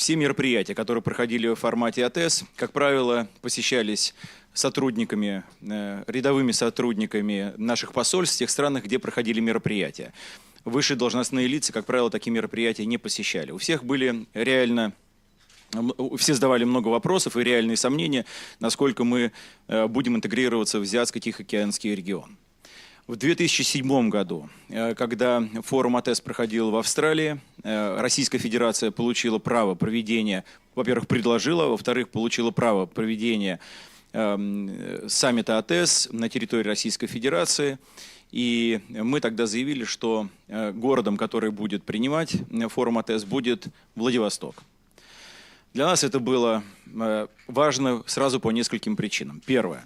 Все мероприятия, которые проходили в формате АТЭС, как правило, посещались сотрудниками, рядовыми сотрудниками наших посольств в тех странах, где проходили мероприятия. Высшие должностные лица, как правило, такие мероприятия не посещали. У всех были реально... Все задавали много вопросов и реальные сомнения, насколько мы будем интегрироваться в Азиатско-Тихоокеанский регион. В 2007 году, когда форум АТЭС проходил в Австралии, Российская Федерация получила право проведения, во-первых, предложила, во-вторых, получила право проведения саммита АТЭС на территории Российской Федерации. И мы тогда заявили, что городом, который будет принимать форум АТЭС, будет Владивосток. Для нас это было важно сразу по нескольким причинам. Первое.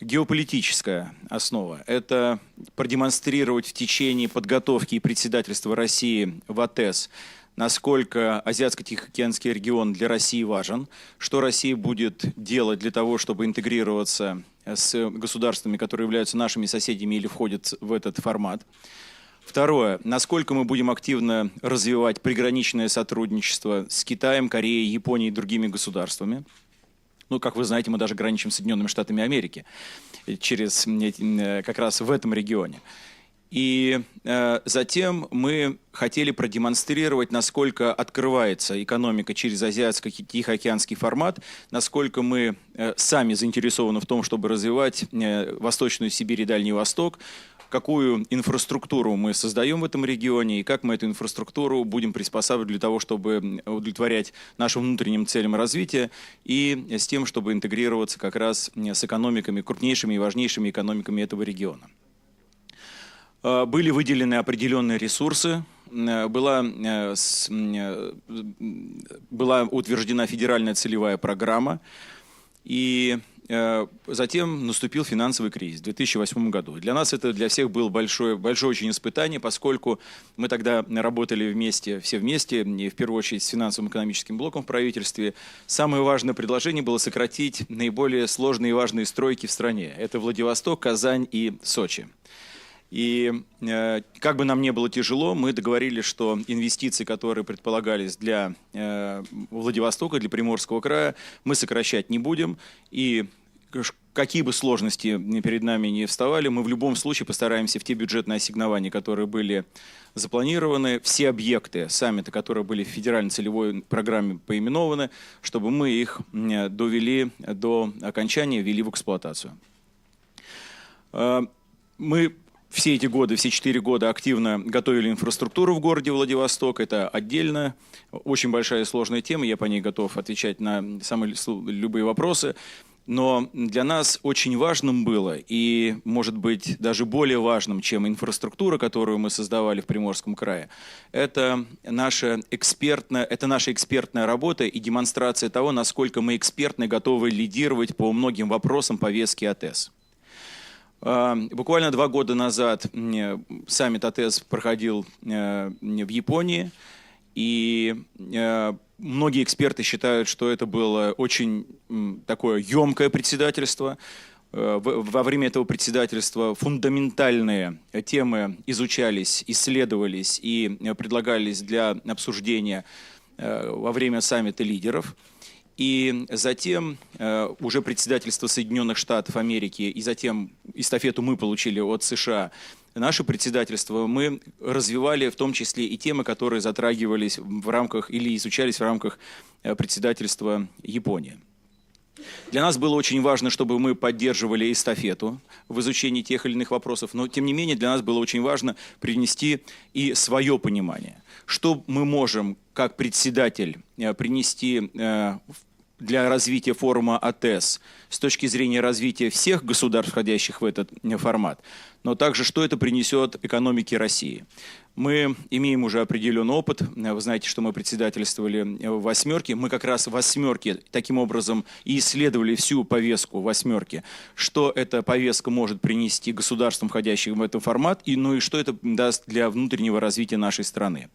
Геополитическая основа – это продемонстрировать в течение подготовки и председательства России в АТЭС, насколько Азиатско-Тихоокеанский регион для России важен, что Россия будет делать для того, чтобы интегрироваться с государствами, которые являются нашими соседями или входят в этот формат. Второе. Насколько мы будем активно развивать приграничное сотрудничество с Китаем, Кореей, Японией и другими государствами. Ну, как вы знаете, мы даже граничим с Соединенными Штатами Америки как раз в этом регионе. И затем мы хотели продемонстрировать, насколько открывается экономика через Азиатско-Тихоокеанский формат, насколько мы сами заинтересованы в том, чтобы развивать Восточную Сибирь и Дальний Восток, какую инфраструктуру мы создаем в этом регионе и как мы эту инфраструктуру будем приспосабливать для того, чтобы удовлетворять нашим внутренним целям развития и с тем, чтобы интегрироваться как раз с экономиками, крупнейшими и важнейшими экономиками этого региона. Были выделены определенные ресурсы, была утверждена федеральная целевая программа, и затем наступил финансовый кризис в 2008 году. Для нас это для всех было большое очень испытание, поскольку мы тогда работали вместе, все вместе, и в первую очередь с финансово-экономическим блоком в правительстве. Самое важное предложение было сократить наиболее сложные и важные стройки в стране. Это Владивосток, Казань и Сочи. И как бы нам не было тяжело, мы договорились, что инвестиции, которые предполагались для Владивостока, для Приморского края, мы сокращать не будем. И какие бы сложности перед нами не вставали, мы в любом случае постараемся в те бюджетные ассигнования, которые были запланированы, все объекты саммита, которые были в федеральной целевой программе поименованы, чтобы мы их довели до окончания, ввели в эксплуатацию. Мы все эти годы, все 4 года активно готовили инфраструктуру в городе Владивосток. Это отдельно очень большая и сложная тема. Я по ней готов отвечать на самые любые вопросы. Но для нас очень важным было, и, может быть, даже более важным, чем инфраструктура, которую мы создавали в Приморском крае, это наша экспертная работа и демонстрация того, насколько мы экспертно готовы лидировать по многим вопросам повестки АТЭС. Буквально 2 года назад саммит АТЭС проходил в Японии, и многие эксперты считают, что это было очень такое емкое председательство. Во время этого председательства фундаментальные темы изучались, исследовались и предлагались для обсуждения во время саммита лидеров. И затем уже председательство Соединенных Штатов Америки, и затем эстафету мы получили от США. Наше председательство мы развивали в том числе и темы, которые затрагивались в рамках или изучались в рамках председательства Японии. Для нас было очень важно, чтобы мы поддерживали эстафету в изучении тех или иных вопросов, но тем не менее для нас было очень важно принести и свое понимание, что мы можем как председатель принести для развития форума АТЭС с точки зрения развития всех государств, входящих в этот формат, но также, что это принесет экономике России. Мы имеем уже определенный опыт. Вы знаете, что мы председательствовали в «восьмерке». Мы как раз в «восьмерке» таким образом и исследовали всю повестку «восьмерки», что эта повестка может принести государствам, входящим в этот формат, и что это даст для внутреннего развития нашей страны.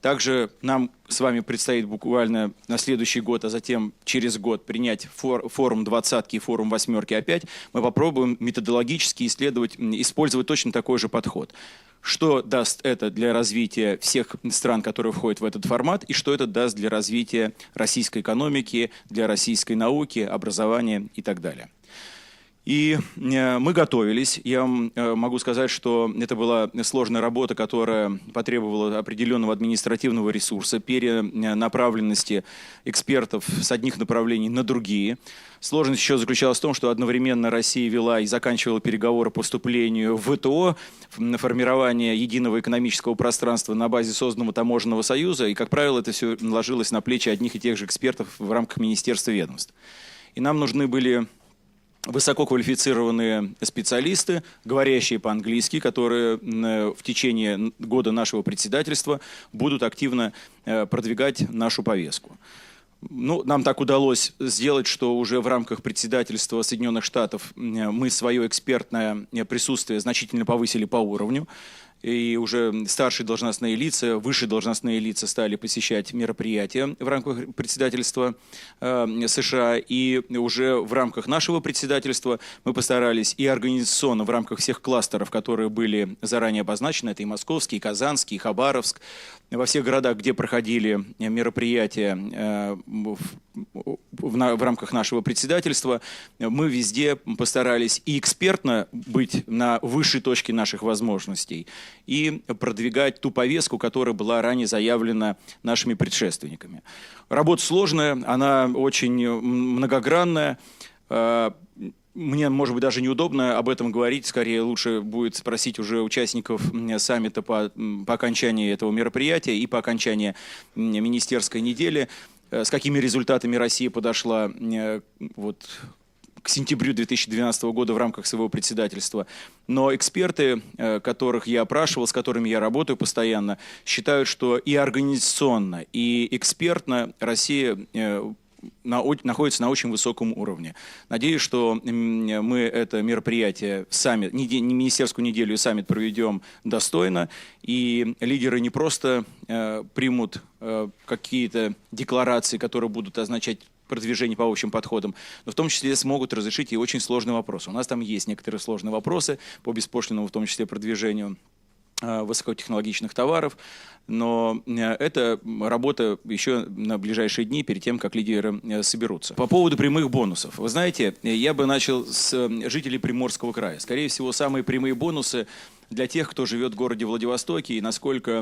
Также нам с вами предстоит буквально на следующий год, а затем через год принять форум двадцатки и форум восьмерки опять. Мы попробуем методологически использовать точно такой же подход. Что даст это для развития всех стран, которые входят в этот формат, и что это даст для развития российской экономики, для российской науки, образования и так далее. И мы готовились. Я могу сказать, что это была сложная работа, которая потребовала определенного административного ресурса, перенаправленности экспертов с одних направлений на другие. Сложность еще заключалась в том, что одновременно Россия вела и заканчивала переговоры по вступлению в ВТО, на формирование единого экономического пространства на базе созданного таможенного союза. И, как правило, это все ложилось на плечи одних и тех же экспертов в рамках министерства и ведомств. И нам нужны были высококвалифицированные специалисты, говорящие по-английски, которые в течение года нашего председательства будут активно продвигать нашу повестку. Ну, нам так удалось сделать, что уже в рамках председательства Соединенных Штатов мы свое экспертное присутствие значительно повысили по уровню. И уже старшие должностные лица, высшие должностные лица стали посещать мероприятия в рамках председательства США. И уже в рамках нашего председательства мы постарались и организационно в рамках всех кластеров, которые были заранее обозначены, это и Московский, и Казанский, и Хабаровск, во всех городах, где проходили мероприятия в рамках нашего председательства, мы везде постарались и экспертно быть на высшей точке наших возможностей, и продвигать ту повестку, которая была ранее заявлена нашими предшественниками. Работа сложная, она очень многогранная. Мне, может быть, даже неудобно об этом говорить, скорее лучше будет спросить уже участников саммита по окончании этого мероприятия и по окончании министерской недели, с какими результатами Россия подошла к сентябрю 2012 года в рамках своего председательства. Но эксперты, которых я опрашивал, с которыми я работаю постоянно, считают, что и организационно, и экспертно Россия находится на очень высоком уровне. Надеюсь, что мы это мероприятие, саммит, не министерскую неделю, саммит проведем достойно, и лидеры не просто примут какие-то декларации, которые будут означать продвижение по общим подходам, но в том числе смогут разрешить и очень сложные вопросы. У нас там есть некоторые сложные вопросы по беспошлинному, в том числе, продвижению высокотехнологичных товаров, но это работа еще на ближайшие дни перед тем, как лидеры соберутся. По поводу прямых бонусов. Вы знаете, я бы начал с жителей Приморского края. Скорее всего, самые прямые бонусы для тех, кто живет в городе Владивостоке, и насколько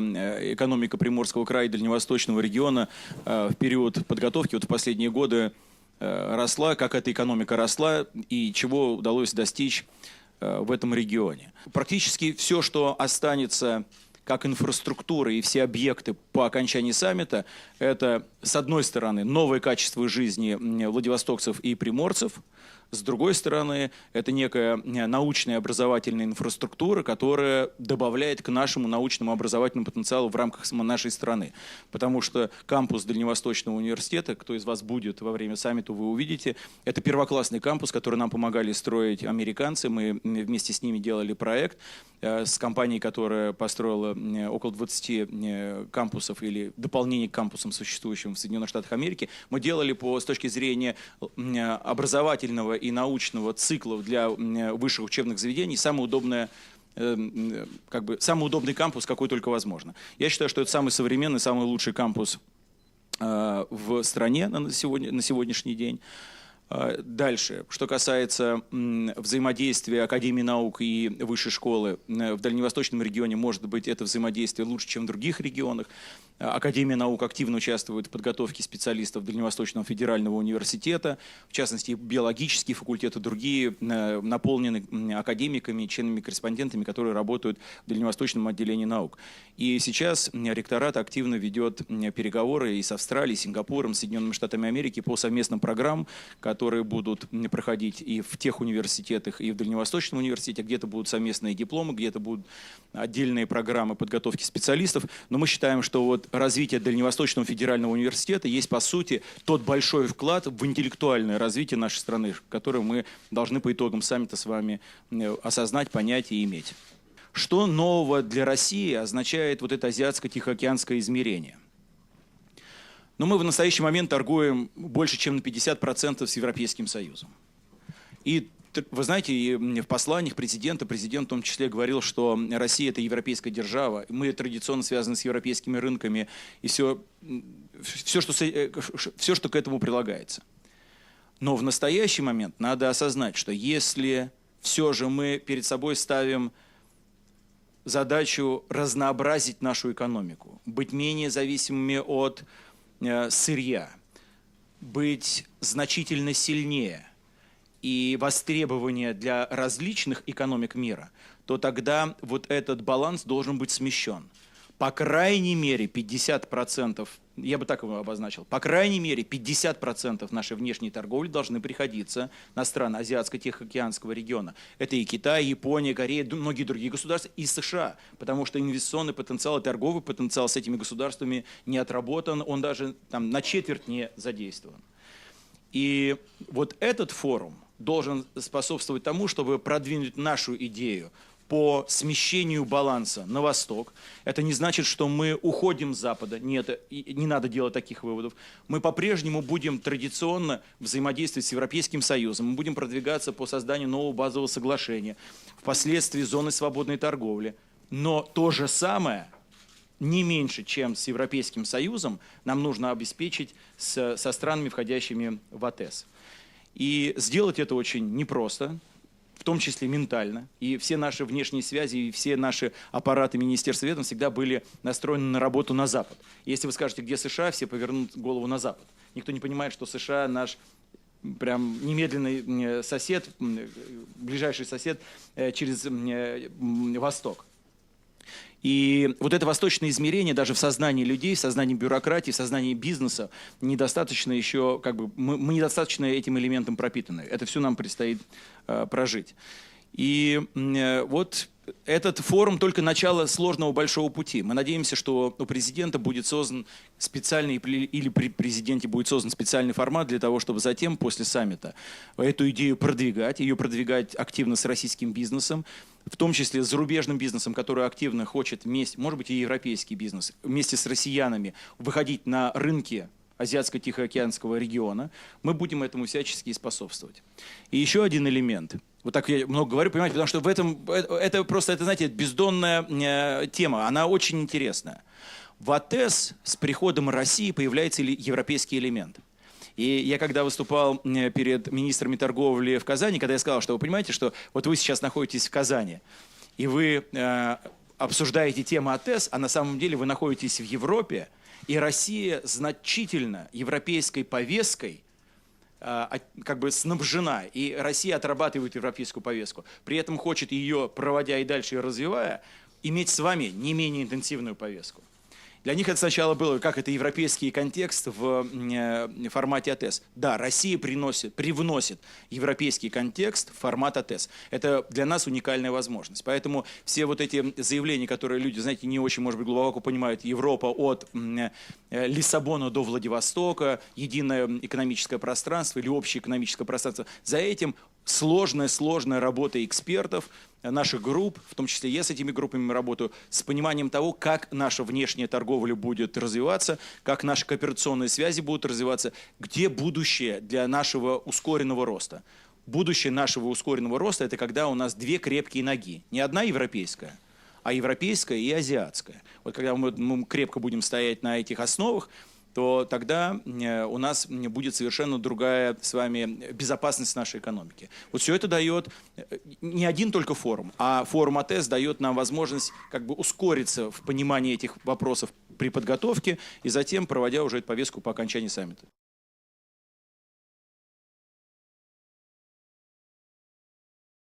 экономика Приморского края и Дальневосточного региона в период подготовки, в последние годы росла, как эта экономика росла и чего удалось достичь в этом регионе. Практически все, что останется как инфраструктура и все объекты по окончании саммита, это, с одной стороны, новое качество жизни владивостокцев и приморцев, с другой стороны, это некая научная образовательная инфраструктура, которая добавляет к нашему научному образовательному потенциалу в рамках нашей страны. Потому что кампус Дальневосточного университета, кто из вас будет во время саммита, вы увидите, это первоклассный кампус, который нам помогали строить американцы. Мы вместе с ними делали проект с компанией, которая построила около 20 кампусов или дополнений к кампусам, существующим в Соединенных Штатах Америки. Мы делали с точки зрения образовательного и научного циклов для высших учебных заведений самый удобный кампус, какой только возможно. Я считаю, что это самый современный, самый лучший кампус в стране на сегодняшний день. Дальше, что касается взаимодействия Академии наук и Высшей школы, в Дальневосточном регионе, может быть, это взаимодействие лучше, чем в других регионах. Академия наук активно участвует в подготовке специалистов Дальневосточного федерального университета, в частности, биологические факультеты, другие наполнены академиками, членами-корреспондентами, которые работают в Дальневосточном отделении наук. И сейчас ректорат активно ведет переговоры и с Австралией, и Сингапуром, Соединенными Штатами Америки по совместным программам, которые будут проходить и в тех университетах, и в Дальневосточном университете, где-то будут совместные дипломы, где-то будут отдельные программы подготовки специалистов. Но мы считаем, что развитие Дальневосточного федерального университета есть, по сути, тот большой вклад в интеллектуальное развитие нашей страны, который мы должны по итогам саммита с вами осознать, понять и иметь. Что нового для России означает вот это азиатско-тихоокеанское измерение? Но мы в настоящий момент торгуем больше, чем на 50% с Европейским Союзом. И вы знаете, и в посланиях президент в том числе говорил, что Россия – это европейская держава, мы традиционно связаны с европейскими рынками, и все, что к этому прилагается. Но в настоящий момент надо осознать, что если все же мы перед собой ставим задачу разнообразить нашу экономику, быть менее зависимыми от сырья, быть значительно сильнее и востребования для различных экономик мира, то тогда вот этот баланс должен быть смещен. По крайней мере 50%, я бы так его обозначил, по крайней мере 50% нашей внешней торговли должны приходиться на страны Азиатско-Тихоокеанского региона. Это и Китай, Япония, Корея, многие другие государства, и США, потому что инвестиционный потенциал и торговый потенциал с этими государствами не отработан, он даже там на четверть не задействован. И вот этот форум должен способствовать тому, чтобы продвинуть нашу идею по смещению баланса на восток. Это не значит, что мы уходим с Запада. Нет, не надо делать таких выводов. Мы по-прежнему будем традиционно взаимодействовать с Европейским Союзом. Мы будем продвигаться по созданию нового базового соглашения, впоследствии зоны свободной торговли. Но то же самое, не меньше, чем с Европейским Союзом, нам нужно обеспечить со странами, входящими в АТЭС. И сделать это очень непросто, в том числе ментально. И все наши внешние связи, и все наши аппараты Министерства ведомств всегда были настроены на работу на Запад. Если вы скажете, где США, все повернут голову на Запад. Никто не понимает, что США наш прям немедленный сосед, ближайший сосед через восток. И вот это восточное измерение даже в сознании людей, в сознании бюрократии, в сознании бизнеса недостаточно еще, мы недостаточно этим элементом пропитаны. Это все нам предстоит прожить. И вот этот форум только начало сложного большого пути. Мы надеемся, что у президента будет создан специальный, или при президенте будет создан специальный формат для того, чтобы затем, после саммита, эту идею продвигать, ее продвигать активно с российским бизнесом, в том числе с зарубежным бизнесом, который активно хочет вместе, может быть, и европейский бизнес, вместе с россиянами выходить на рынки Азиатско-Тихоокеанского региона. Мы будем этому всячески способствовать. И еще один элемент. Вот так я много говорю, понимаете, потому что в этом, это просто, это, знаете, бездонная тема, она очень интересная. В АТЭС с приходом России появляется европейский элемент. И я когда выступал перед министрами торговли в Казани, когда я сказал, что вы понимаете, что вот вы сейчас находитесь в Казани, и вы обсуждаете тему АТЭС, а на самом деле вы находитесь в Европе, и Россия значительно европейской повесткой снабжена, и Россия отрабатывает европейскую повестку, при этом хочет ее, проводя и дальше и развивая, иметь с вами не менее интенсивную повестку. Для них это сначала было, как это европейский контекст в формате АТЭС. Да, Россия привносит европейский контекст в формат АТЭС. Это для нас уникальная возможность. Поэтому все вот эти заявления, которые люди, знаете, не очень, может быть, глубоко понимают, Европа от Лиссабона до Владивостока, единое экономическое пространство или общее экономическое пространство, за этим сложная работа экспертов, наших групп, в том числе я с этими группами работаю, с пониманием того, как наша внешняя торговля будет развиваться, как наши кооперационные связи будут развиваться, где будущее для нашего ускоренного роста. Будущее нашего ускоренного роста – это когда у нас две крепкие ноги. Не одна европейская, а европейская и азиатская. Вот когда мы крепко будем стоять на этих основах, то тогда у нас будет совершенно другая с вами безопасность нашей экономики. Вот все это дает не один только форум, а форум АТЭС дает нам возможность ускориться в понимании этих вопросов при подготовке и затем проводя уже эту повестку по окончании саммита.